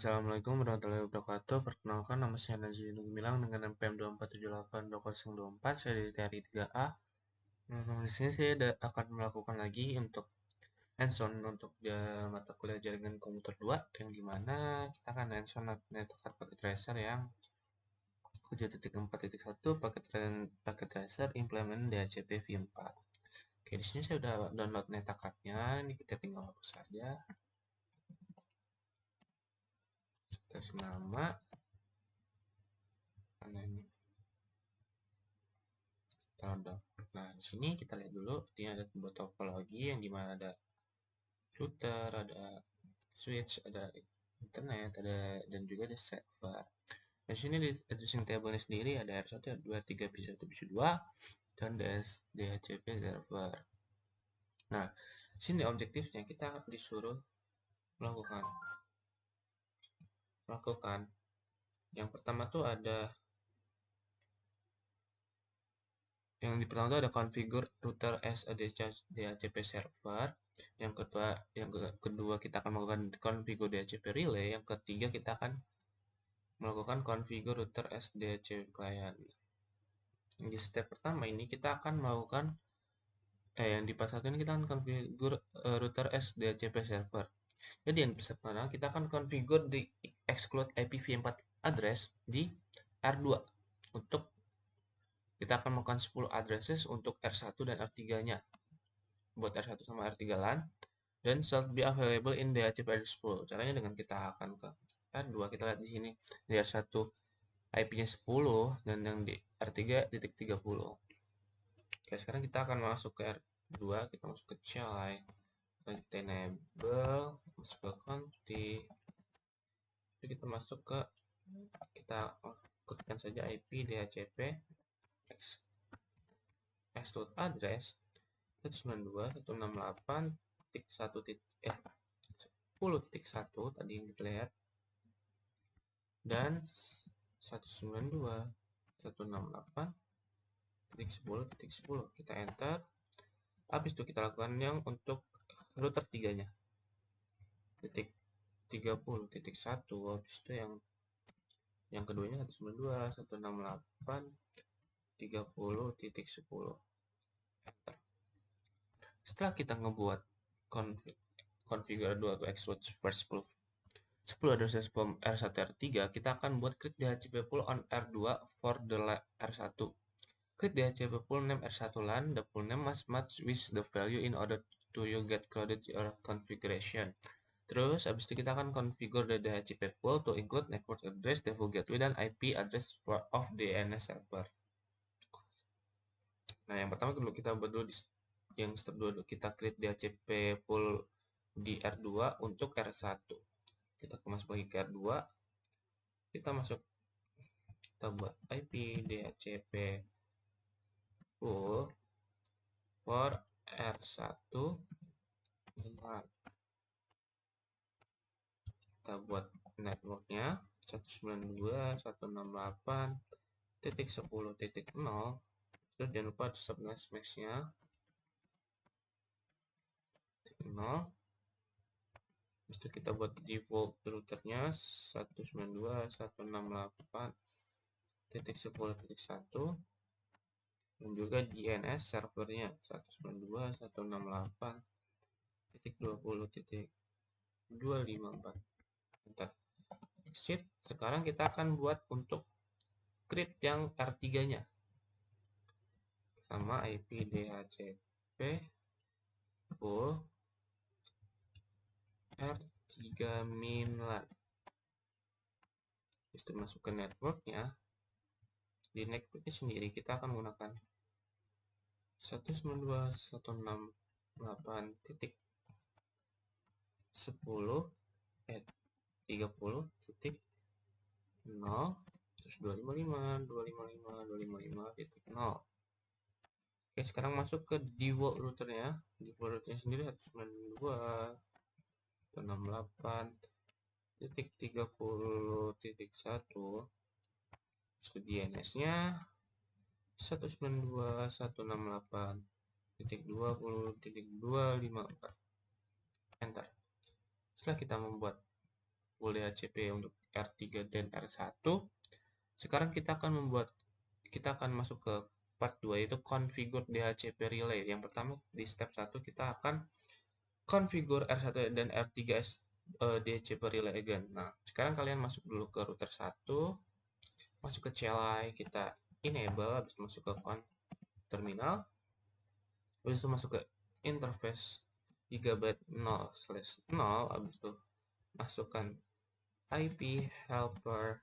Assalamualaikum warahmatullahi wabarakatuh. Perkenalkan, nama saya Nazri Gumilang dengan NPM 2478204. Saya dari TRI 3A. Nah, di sini saya akan melakukan lagi untuk hands-on untuk mata kuliah jaringan komputer 2, yang dimana kita akan hands-on network packet tracer yang 7.4.1 packet tracer implement DHCP v4. Oke, di sini saya sudah download netcard-nya. Ini kita tinggal hapus saja. Kasih nama. Karena ini Nah, di sini kita lihat dulu, ini ada sebuah topologi yang dimana ada router, ada switch, ada internet, dan juga ada server. Di sini di addressing table sendiri ada R1, R2, R3, P1, P2, dan DHCP server. Nah, di sini objektifnya kita disuruh melakukan. Yang pertama tuh ada pertama itu ada configure router as a DHCP server. Yang kedua kita akan melakukan configure DHCP relay. Yang ketiga kita akan melakukan configure router as DHCP client. Di step pertama ini kita akan melakukan yang di part 1 ini kita akan configure router as DHCP server. Jadi yang step pertama kita akan configure di exclude IPv4 address di R2 untuk kita akan melakukan 10 addresses untuk R1 dan R3-nya. Buat R1 sama R3 LAN. Dan shall be available in DHCP address pool. Caranya dengan kita akan ke R2, kita lihat di sini. Di R1 IP-nya 10 dan yang di R3 titik 30. Oke, sekarang kita akan masuk ke R2, kita masuk ke CLI. Kita enable, masuk ke config. Kita masuk ke, kita ikutkan saja IP DHCP exclude address 192.168.10.1 tadi yang kita lihat, dan 192.168.10.10 kita enter. Habis itu kita lakukan yang untuk router 3-nya titik 30.1. Habis itu yang keduanya 192.168.30.10 enter. Setelah kita ngebuat configure 2 atau exclude first 10 addresses from R1 R3, kita akan buat create DHCP pool on R2 for the R1. Create DHCP pool name R1 LAN. The pool name must match with the value in order to you get crowded your configuration. Terus habis itu kita akan configure the DHCP pool to include network address, default gateway, dan IP address of DNS server. Nah, yang pertama dulu kita buat dulu yang step 2 kita create DHCP pool di R2 untuk R1. Kita masuk lagi ke R2. Kita buat IP DHCP pool for R1. Kita buat networknya 192.168.10.0. Terus jangan lupa subnet max-nya 0. Terus kita buat default routernya 192.168.10.1 dan juga DNS servernya 192.168.20.254. Enter. Exit. Sekarang kita akan buat untuk create yang R3-nya sama IP DHCP pool R3 mainland. Itu masuk ke networknya. Di networknya sendiri kita akan menggunakan 192.168.10.30.0 terus 255.255.255.0. Oke, sekarang masuk ke default routernya. Default routernya sendiri 192.168.30.1. Terus DNS-nya 192.168.20.254. Enter. Setelah kita membuat pool DHCP untuk R3 dan R1. Sekarang kita akan masuk ke part 2, yaitu configure DHCP relay. Yang pertama di step 1 kita akan configure R1 dan R3 DHCP relay again. Nah, sekarang kalian masuk dulu ke router 1, masuk ke CLI, kita enable, habis itu masuk ke terminal, habis itu masuk ke interface gigabyte 0/0, habis itu masukkan IP helper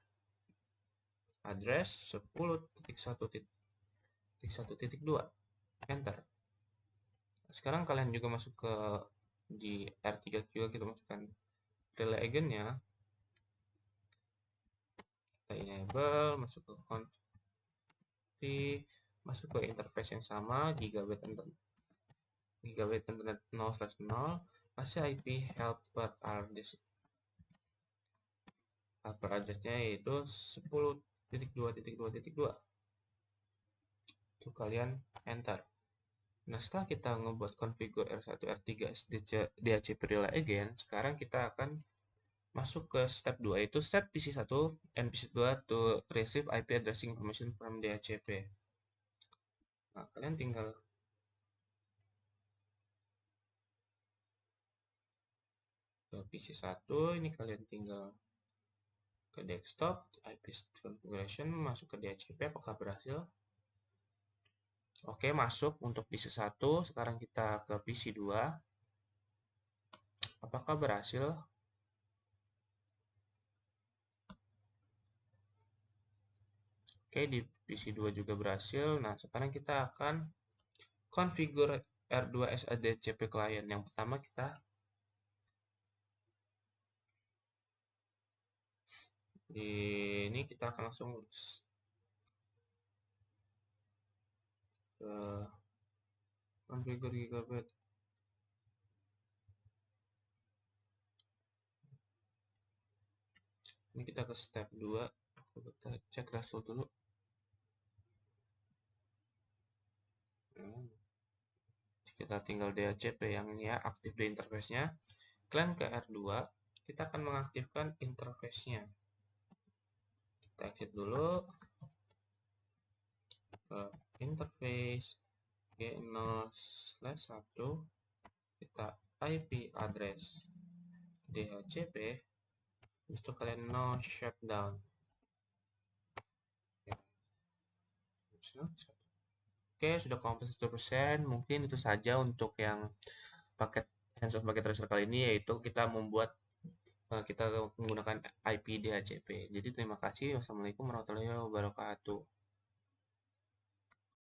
address 10.1.1.2, enter. Sekarang kalian juga masuk ke di R3 juga, kita masukkan relay agent-nya, kita enable, masuk ke config, masuk ke interface yang sama, gigabyte internet 0/0, kasih IP helper address-nya yaitu 10.2.2.2. Itu kalian enter. Nah, setelah kita ngebuat configure R1 R3 DHCP relay again, sekarang kita akan masuk ke step 2, yaitu set PC1 and PC2 to receive IP addressing information from DHCP. Nah, kalian tinggal ke PC1, ini kalian tinggal ke desktop, IP configuration, masuk ke DHCP, apakah berhasil? Oke, masuk untuk PC1, sekarang kita ke PC2. Apakah berhasil? Oke, di PC2 juga berhasil. Nah, sekarang kita akan configure R2 SADCP client. Yang pertama ini kita akan langsung ke configure gigabyte. Ini kita ke step 2. Kita cek result dulu. Kita tinggal DHCP yang ini ya, aktif di interface-nya. Kalian ke R2, kita akan mengaktifkan interface-nya. Kita exit dulu ke interface G0/1, kita IP address DHCP, habis itu kalian no shutdown. Oke, sudah komplit 100%. Mungkin itu saja untuk yang paket hands-off paket tracer kali ini, yaitu kita menggunakan IP DHCP. Jadi terima kasih. Wassalamualaikum warahmatullahi wabarakatuh.